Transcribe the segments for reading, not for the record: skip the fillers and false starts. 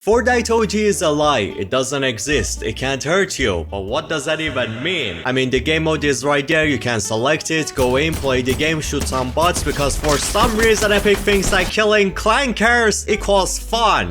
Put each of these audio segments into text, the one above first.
Fortnite OG is a lie, it doesn't exist, it can't hurt you, but what does that even mean? I mean, the game mode is right there, you can select it, go in, play the game, shoot some bots, because for some reason Epic thinks that killing clankers equals fun.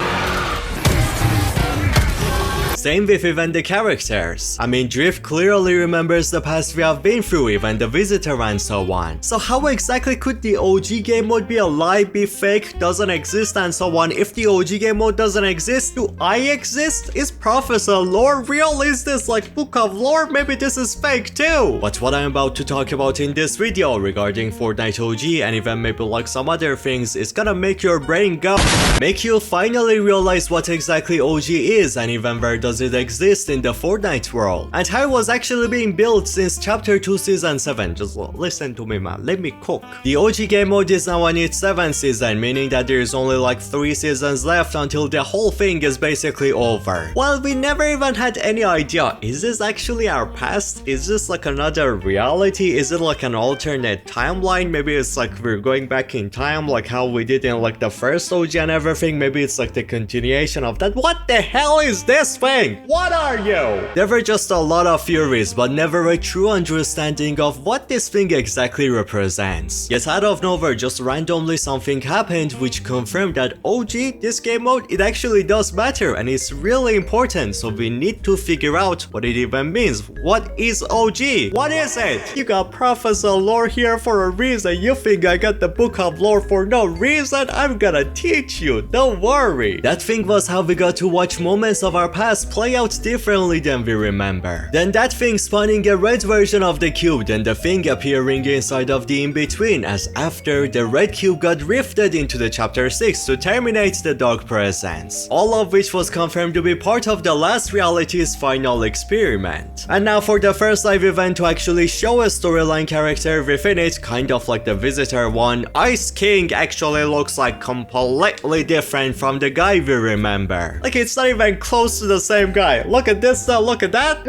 Same with even the characters. I mean, Drift clearly remembers the past we have been through, even the visitor and so on. So how exactly could the OG game mode be a lie, be fake, doesn't exist and so on? If the OG game mode doesn't exist, do I exist? Is Professor Lore real? Is this like Book of Lore? Maybe this is fake too. But what I'm about to talk about in this video regarding Fortnite OG and even maybe like some other things is gonna make your brain go, make you finally realize what exactly OG is and even where does it exist in the Fortnite world, and how it was actually being built since chapter 2 season 7. Just listen to me, man, let me cook. The OG game mode is now on its 7th season, meaning that there is only like 3 seasons left until the whole thing is basically over. Well, we never even had any idea, is this actually our past? Is this like another reality? Is it like an alternate timeline? Maybe it's like we're going back in time like how we did in like the first OG and everything. Maybe it's like the continuation of that. What the hell is this thing? What are you? There were just a lot of theories, but never a true understanding of what this thing exactly represents. Yet out of nowhere, just randomly something happened which confirmed that OG, this game mode, it actually does matter and it's really important, so we need to figure out what it even means. What is OG? What is it? You got Professor Lore here for a reason. You think I got the Book of Lore for no reason? I'm gonna teach you, don't worry. That thing was how we got to watch moments of our past play out differently than we remember. Then that thing spawning a red version of the cube, then the thing appearing inside of the in-between, as after the red cube got rifted into the chapter 6 to terminate the dark presence. All of which was confirmed to be part of the last reality's final experiment. And now for the first live event to actually show a storyline character within it, kind of like the visitor one, Ice King actually looks like completely different from the guy we remember. Like it's not even close to the same guy. Look at this now, look at that.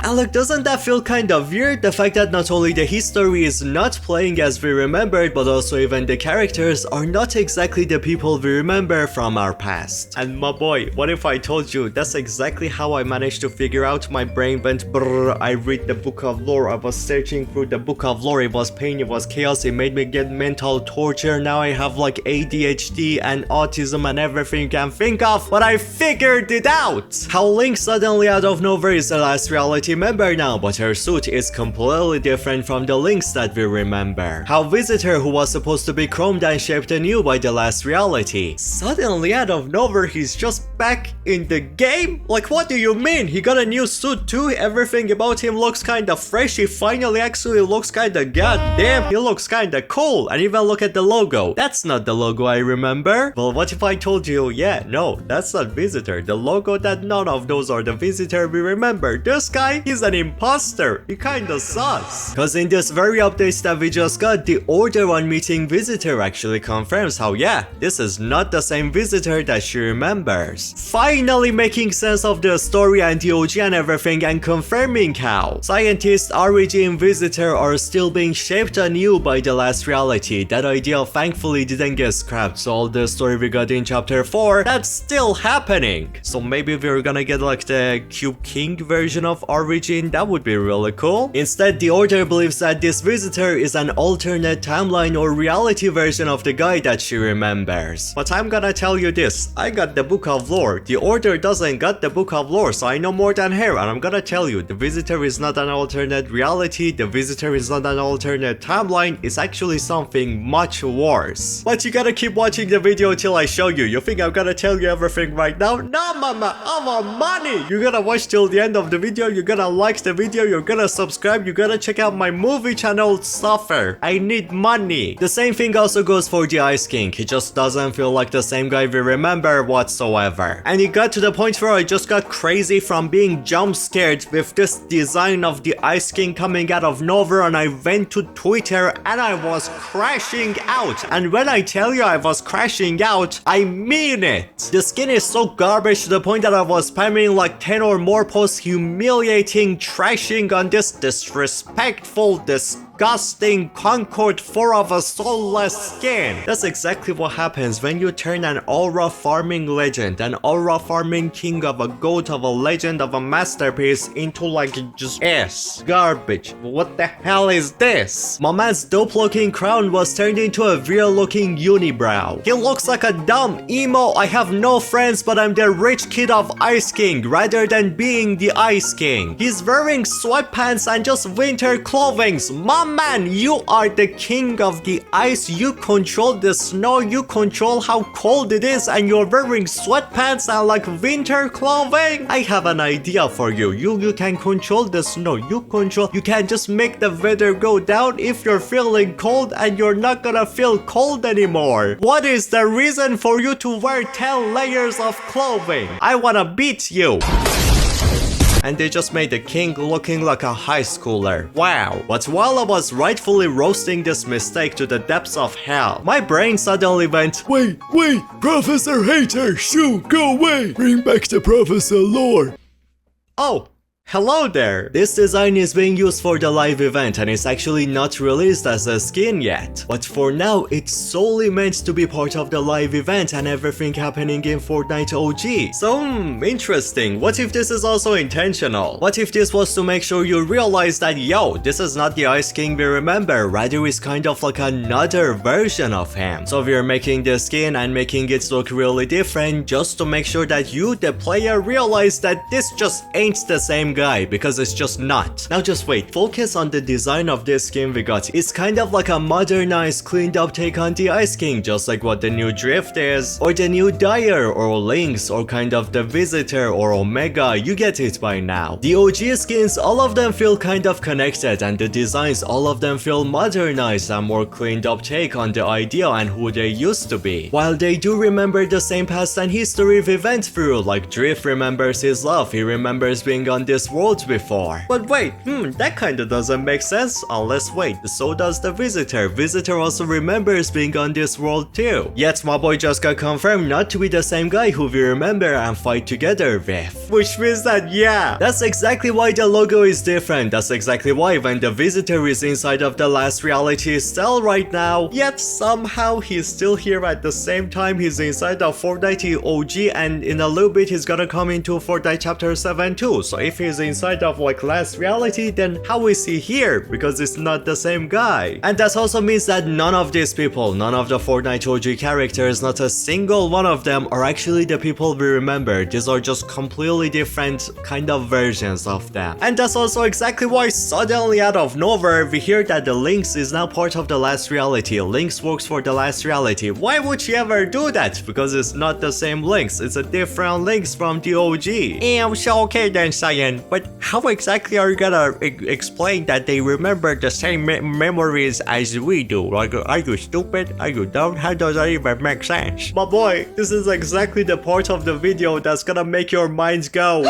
And look, doesn't that feel kind of weird? The fact that not only the history is not playing as we remembered, but also even the characters are not exactly the people we remember from our past. And my boy, what if I told you that's exactly how I managed to figure out? My brain went brrr, I read the Book of Lore, I was searching through the Book of Lore, it was pain, it was chaos, it made me get mental torture, now I have like ADHD and autism and everything you can think of, but I figured it out! How Link suddenly out of nowhere is the last reality member now, but her suit is completely different from the Links that we remember. How Visitor, who was supposed to be chromed and shaped anew by the last reality, suddenly out of nowhere he's just back in the game? Like what do you mean? He got a new suit too? Everything about him looks kinda fresh, he finally actually looks kinda goddamn, he looks kinda cool. And even look at the logo, that's not the logo I remember. Well, what if I told you, yeah, no, that's not Visitor, the logo that none of those are the Visitor we remember. This guy, he's an imposter. He kinda sus. Cause in this very update that we just got, the order on meeting Visitor actually confirms how, yeah, this is not the same Visitor that she remembers. Finally making sense of the story and the OG and everything, and confirming how scientists, Origin, Visitor are still being shaped anew by the last reality. That idea thankfully didn't get scrapped, so all the story we got in chapter 4, that's still happening. So maybe we're gonna get like the Cube King version of Origin, that would be really cool. Instead, the Order believes that this Visitor is an alternate timeline or reality version of the guy that she remembers. But I'm gonna tell you this, I got the Book of Lore, the Order doesn't got the Book of Lore, so I know more than her, and I'm gonna tell you, the Visitor is not an alternate reality, the Visitor is not an alternate timeline, it's actually something much worse. But you gotta keep watching the video till I show you. You think I'm gonna tell you everything right now? No mama, I want money! You gotta watch till the end of the video, you gotta like the video, you're gonna subscribe, you gotta check out my movie channel Suffer. I need money. The same thing also goes for the Ice King. He just doesn't feel like the same guy we remember whatsoever. And it got to the point where I just got crazy from being jump scared with this design of the Ice King coming out of nowhere, and I went to Twitter and I was crashing out. And when I tell you I was crashing out, I mean it. The skin is so garbage to the point that I was spamming like 10 or more posts humiliating, trashing on this disrespectful, disgusting disgusting concord full of a soulless skin. That's exactly what happens when you turn an aura farming legend, an aura farming king of a goat, of a legend, of a masterpiece into like just ass. Garbage. What the hell is this? My man's dope looking crown was turned into a real looking unibrow. He looks like a dumb emo I have no friends but I'm the rich kid of Ice King rather than being the Ice King. He's wearing sweatpants and just winter clothings. My man, you are the king of the ice. You control the snow. You control how cold it is and you're wearing sweatpants and like winter clothing. I have an idea for you. You can control the snow. You can just make the weather go down if you're feeling cold and you're not gonna feel cold anymore. What is the reason for you to wear 10 layers of clothing? I wanna beat you. And they just made the king looking like a high schooler. Wow. But while I was rightfully roasting this mistake to the depths of hell, my brain suddenly went, Wait, Professor Hater, shoo, go away. Bring back the Professor Lore. Oh. Hello there! This design is being used for the live event and it's actually not released as a skin yet. But for now, it's solely meant to be part of the live event and everything happening in Fortnite OG. So, interesting. What if this is also intentional? What if this was to make sure you realize that, yo, this is not the Ice King we remember, rather it's kind of like another version of him. So we're making the skin and making it look really different just to make sure that you, the player, realize that this just ain't the same guy, because it's just not. Now just wait, focus on the design of this skin we got. It's kind of like a modernized, cleaned up take on the Ice King, just like what the new Drift is, or the new Dire, or Lynx, or kind of the Visitor, or Omega. You get it by now. The OG skins, all of them feel kind of connected, and the designs, all of them feel modernized and more cleaned up take on the idea and who they used to be. While they do remember the same past and history we went through, like Drift remembers his love, he remembers being on this world before. But wait, that kinda doesn't make sense, unless wait, so does the Visitor. Visitor also remembers being on this world too. Yet my boy just got confirmed not to be the same guy who we remember and fight together with. Which means that, yeah, that's exactly why the logo is different. That's exactly why when the Visitor is inside of the last reality cell right now, yet somehow he's still here at the same time he's inside of Fortnite OG, and in a little bit he's gonna come into Fortnite chapter 7 too. So if he's inside of like last reality, then how is he here? Because it's not the same guy. And that also means that none of these people, none of the Fortnite OG characters, not a single one of them are actually the people we remember. These are just completely different kind of versions of them. And that's also exactly why suddenly out of nowhere we hear that the Lynx is now part of the last reality. Lynx works for the last reality. Why would she ever do that? Because it's not the same Lynx, it's a different Lynx from the OG. So okay then, Scyan, but how exactly are you gonna explain that they remember the same memories as we do? Like, are you stupid? Are you dumb? How does that even make sense? My boy, this is exactly the part of the video that's gonna make your minds go.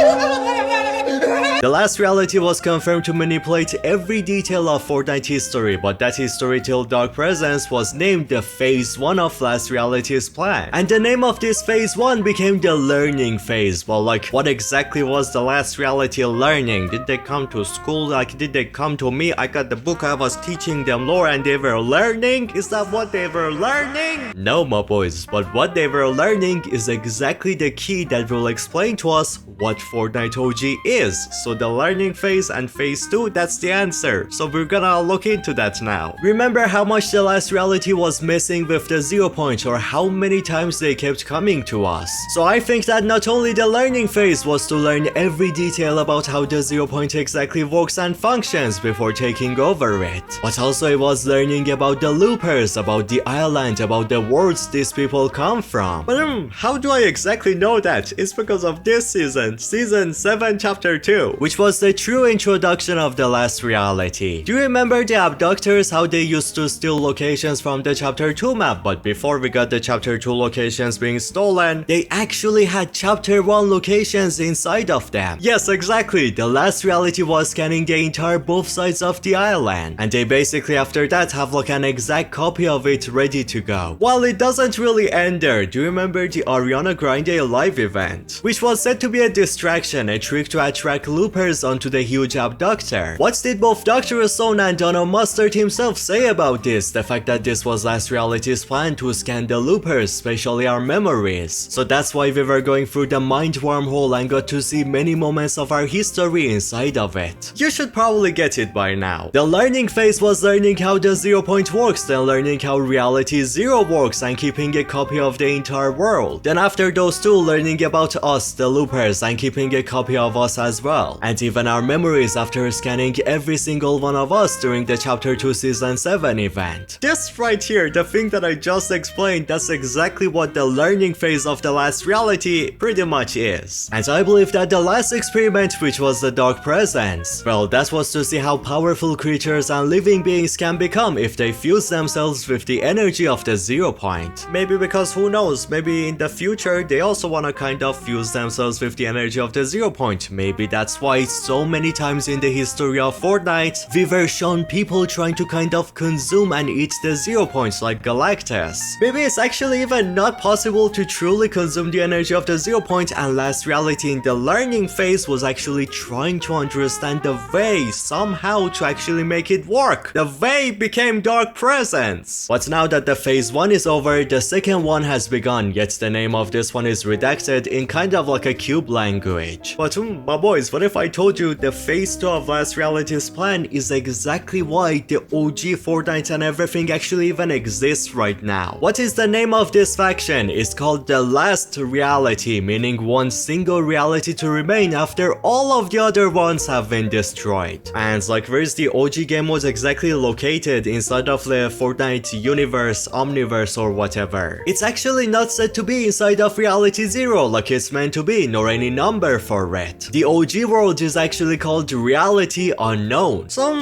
The last reality was confirmed to manipulate every detail of Fortnite history, but that history till Dark Presence was named the Phase 1 of last reality's plan. And the name of this Phase 1 became the learning phase. Well, like, what exactly was the last reality learning? Did they come to school? Like, did they come to me? I got the book, I was teaching them lore and they were learning? Is that what they were learning? No, my boys, but what they were learning is exactly the key that will explain to us what Fortnite OG is. So the learning phase and phase 2, that's the answer. So we're gonna look into that now. Remember how much the last reality was messing with the 0 point, or how many times they kept coming to us. So I think that not only the learning phase was to learn every detail about how the 0 point exactly works and functions before taking over it, but also it was learning about the loopers, about the island, about the worlds these people come from. But how do I exactly know that? It's because of this season 7 chapter 2, which was the true introduction of the last reality. Do you remember the abductors, how they used to steal locations from the chapter 2 map, but before we got the chapter 2 locations being stolen, they actually had chapter 1 locations inside of them. Yes, exactly, the last reality was scanning the entire both sides of the island, and they basically after that have like an exact copy of it ready to go. While it doesn't really end there, do you remember the Ariana Grande live event, which was said to be a distraction, a trick to attract loot loopers onto the huge abductor. What did both Dr. Stone and Donald Mustard himself say about this? The fact that this was Last Reality's plan to scan the loopers, especially our memories. So that's why we were going through the mind wormhole and got to see many moments of our history inside of it. You should probably get it by now. The learning phase was learning how the 0 point works, then learning how Reality 0 works and keeping a copy of the entire world. Then after those two, learning about us, the loopers, and keeping a copy of us as well. And even our memories after scanning every single one of us during the Chapter 2 Season 7 event. This right here, the thing that I just explained, that's exactly what the learning phase of the Last Reality pretty much is. And I believe that the last experiment, which was the Dark Presence, well, that was to see how powerful creatures and living beings can become if they fuse themselves with the energy of the 0 point. Maybe because who knows, maybe in the future they also wanna kind of fuse themselves with the energy of the 0 point. Maybe that's why so many times in the history of Fortnite, we were shown people trying to kind of consume and eat the 0 points like Galactus. Maybe it's actually even not possible to truly consume the energy of the 0 point, and Last Reality in the learning phase was actually trying to understand the way somehow to actually make it work. The way became Dark Presence. But now that the phase 1 is over, the second one has begun, yet the name of this one is redacted in kind of like a cube language. But my boys, what if I told you the phase 2 of Last Reality's plan is exactly why the OG Fortnite and everything actually even exists right now? What is the name of this faction? It's called the Last Reality, meaning one single reality to remain after all of the other ones have been destroyed. And like, where is the OG game mode exactly located inside of the Fortnite universe, omniverse or whatever? It's actually not said to be inside of Reality 0 like it's meant to be, nor any number for it. The OG world is actually called Reality Unknown. So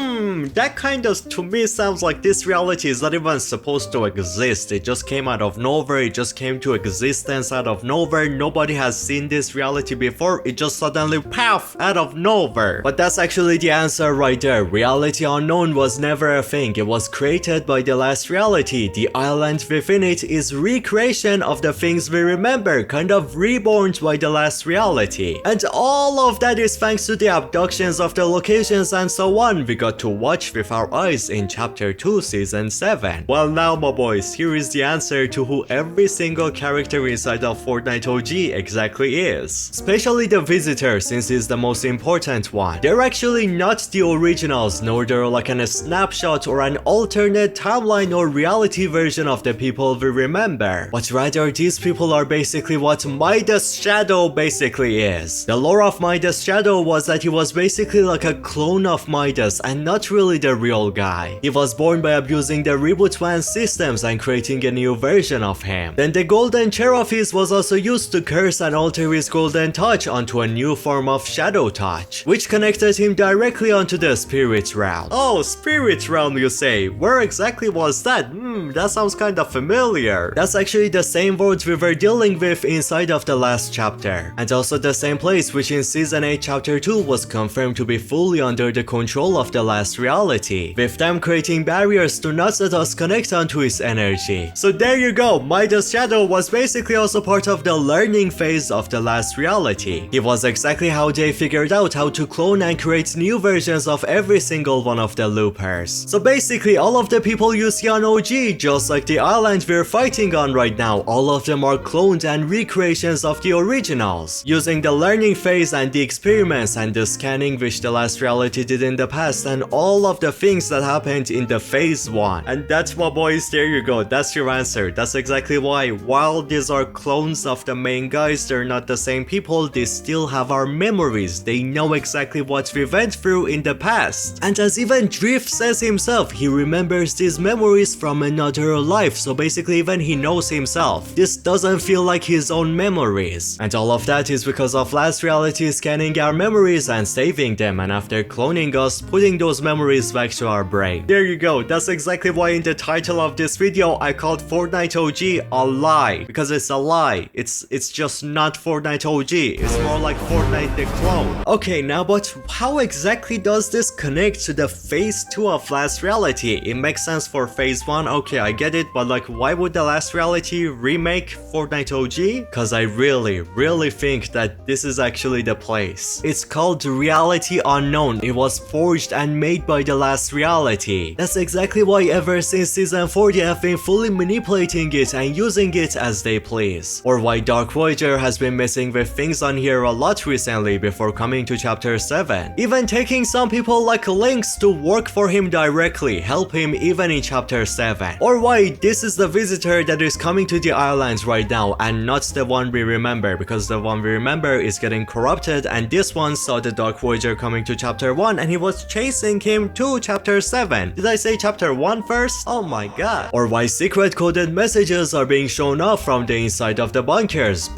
that kind of to me sounds like this reality is not even supposed to exist. It just came out of nowhere, it just came to existence out of nowhere. Nobody has seen this reality before, it just suddenly poof out of nowhere. But that's actually the answer right there. Reality Unknown was never a thing, it was created by the Last Reality. The island within it is recreation of the things we remember, kind of reborn by the Last Reality. And all of that is thanks to the abductions of the locations and so on we got to watch with our eyes in Chapter 2 Season 7. Well now my boys, here is the answer to who every single character inside of Fortnite OG exactly is. Especially the visitor, since he's the most important one. They're actually not the originals, nor they're like a snapshot or an alternate timeline or reality version of the people we remember. But rather these people are basically what Midas Shadow basically is. The lore of Midas Shadow was that he was basically like a clone of Midas and not really the real guy. He was born by abusing the Reboot One systems and creating a new version of him. Then the golden chair of his was also used to curse and alter his golden touch onto a new form of Shadow Touch, which connected him directly onto the Spirit Realm. Oh, Spirit Realm you say? Where exactly was that? That sounds kind of familiar. That's actually the same world we were dealing with inside of the last chapter. And also the same place which in Season 8 Chapter 2 was confirmed to be fully under the control of the Last Reality, with them creating barriers to not let us connect onto his energy. So there you go, Midas Shadow was basically also part of the learning phase of the Last Reality. It was exactly how they figured out how to clone and create new versions of every single one of the loopers. So basically all of the people you see on OG, just like the island we're fighting on right now, all of them are cloned and recreations of the originals, using the learning phase and the experiments and the scanning which the Last Reality did in the past and all of the things that happened in the phase 1. And that's my boys, there you go, that's your answer. That's exactly why, while these are clones of the main guys, they're not the same people, they still have our memories, they know exactly what we went through in the past. And as even Drift says himself, he remembers these memories from another life, so basically even he knows himself. This doesn't feel like his own memories. And all of that is because of Last Reality scanning our memories and saving them, and after cloning us, putting those memories back to our brain. There you go, that's exactly why in the title of this video I called Fortnite OG a lie. Because it's a lie. It's just not Fortnite OG. It's more like Fortnite the clone. Okay, now but how exactly does this connect to the phase 2 of Last Reality? It makes sense for phase 1, okay, I get it, but like why would the Last Reality remake Fortnite OG? Cause I really think that this is actually the place. It's called Reality Unknown. It was forged and made by the last reality. That's exactly why ever since season 4 they have been fully manipulating it and using it as they please. Or why Dark Voyager has been messing with things on here a lot recently before coming to chapter 7. Even taking some people like Lynx to work for him directly, help him even in chapter 7. Or why this is the visitor that is coming to the islands right now and not the one we remember, because the one we remember is getting corrupted and this one saw the Dark Voyager coming to chapter 1 and he was chasing him to chapter 7. Did I say chapter 1 first? Oh my god. Or why secret coded messages are being shown off from the inside of the bunkers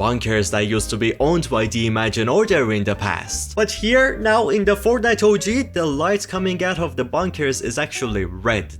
that used to be owned by the Imagine Order in the past. But here, now in the Fortnite OG, the light coming out of the bunkers is actually red.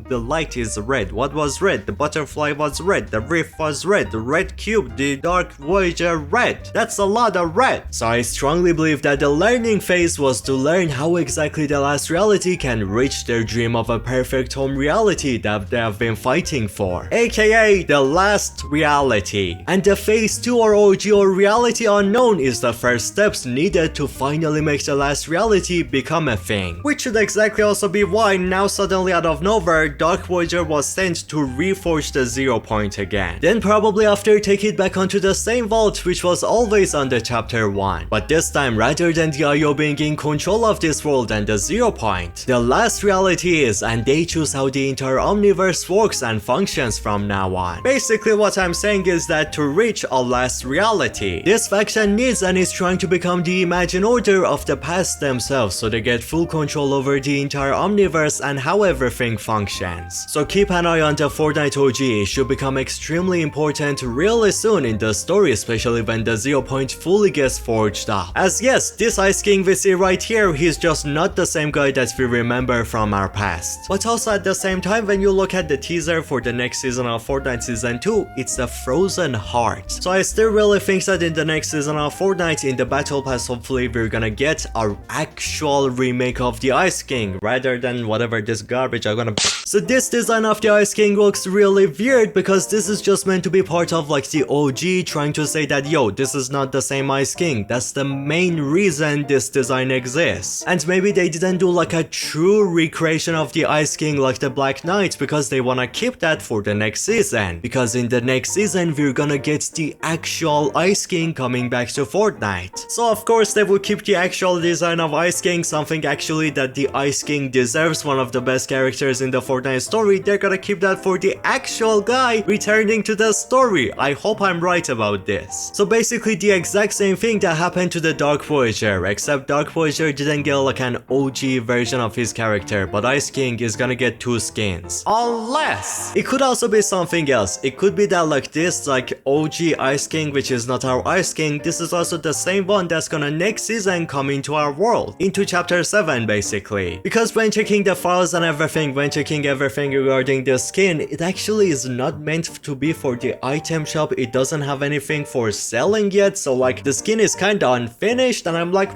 The light is red. What was red? The butterfly was red, the reef was red, the red cube, the Dark Voyager red. That's a lot of red. So I strongly believe that the learning phase was to learn how exactly the last reality can reach their dream of a perfect home reality that they have been fighting for, aka the last reality. And the phase 2 or OG or Reality Unknown is the first steps needed to finally make the last reality become a thing. Which should exactly also be why now suddenly out of nowhere Dark Voyager was sent to reforge the 0 point again. Then probably after take it back onto the same vault which was always on the chapter 1. But this time rather than the IO being in control of this world and the 0 point, the last reality is, and they choose how the entire omniverse works and functions from now on. Basically what I'm saying is that to reach a last reality, this faction needs and is trying to become the Imagine Order of the past themselves, so they get full control over the entire omniverse and how everything functions. So keep an eye on the Fortnite OG. It should become extremely important really soon in the story, especially when the 0 point fully gets forged up. As yes, this Ice King we see right here, he's just not the same guy that we remember from our past. But also at the same time, when you look at the teaser for the next season of Fortnite season 2, it's a frozen heart. So I still really think that in the next season of Fortnite, in the battle pass, hopefully we're gonna get our actual remake of the Ice King rather than whatever this garbage I'm gonna. So this design of the Ice King looks really weird because this is just meant to be part of like the OG trying to say that yo, this is not the same Ice King. That's the main reason this design exists. And maybe they didn't do like a true recreation of the Ice King like the Black Knight because they wanna keep that for the next season. Because in the next season we're gonna get the actual Ice King coming back to Fortnite. So of course they will keep the actual design of Ice King, something actually that the Ice King deserves, one of the best characters in the Fortnite story. They're gonna keep that for the actual guy returning to the story. I hope I'm right about this. So basically the exact same thing that happened to the Dark Voyager, except Dark Voyager didn't get like an OG version of his character, but Ice King is gonna get 2 skins. Unless it could also be something else. It could be that like this like OG Ice King, which is not our Ice King, this is also the same one that's gonna next season come into our world, into chapter 7 basically. Because when checking the files and everything, when checking everything regarding the skin, it actually is not meant to be for the item shop. It doesn't have anything for selling yet, so like the skin is kinda unfinished and I'm like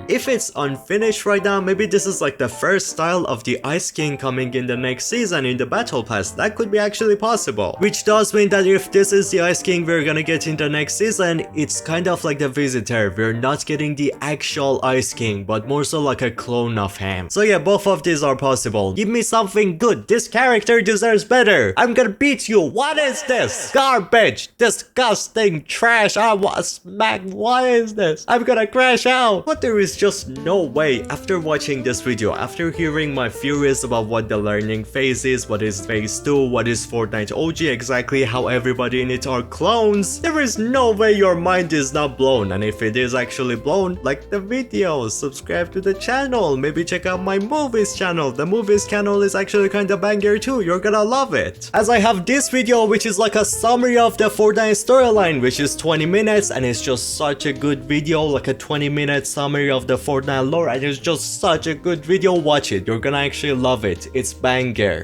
if it's unfinished right now, maybe this is like the first style of the Ice King coming in the next season in the battle pass. That could be actually possible. Which does mean that if this is the Ice King we're gonna get in the next season, it's kind of like the visitor. We're not getting the actual Ice King, but more so like a clone of him. So yeah, both of these are possible. Give me something good. This character deserves better. I'm gonna beat you. What is this? Garbage. Disgusting trash. I was smacked. What is this? I'm gonna crash out. But there is just no way, after watching this video, after hearing my theories about what the learning phase is, what is phase 2, what is Fortnite OG exactly, how everybody in it are clones, there is no way your mind is not blown. And if it is actually blown, like the video, subscribe to the channel, maybe check out my movies channel. The movies channel is actually kinda banger too, you're gonna love it. As I have this video which is like a summary of the Fortnite storyline, which is 20 minutes and it's just such a good video, like a 20-minute summary of the Fortnite lore, and it's just such a good video. Watch it, you're gonna actually love it. It's banger.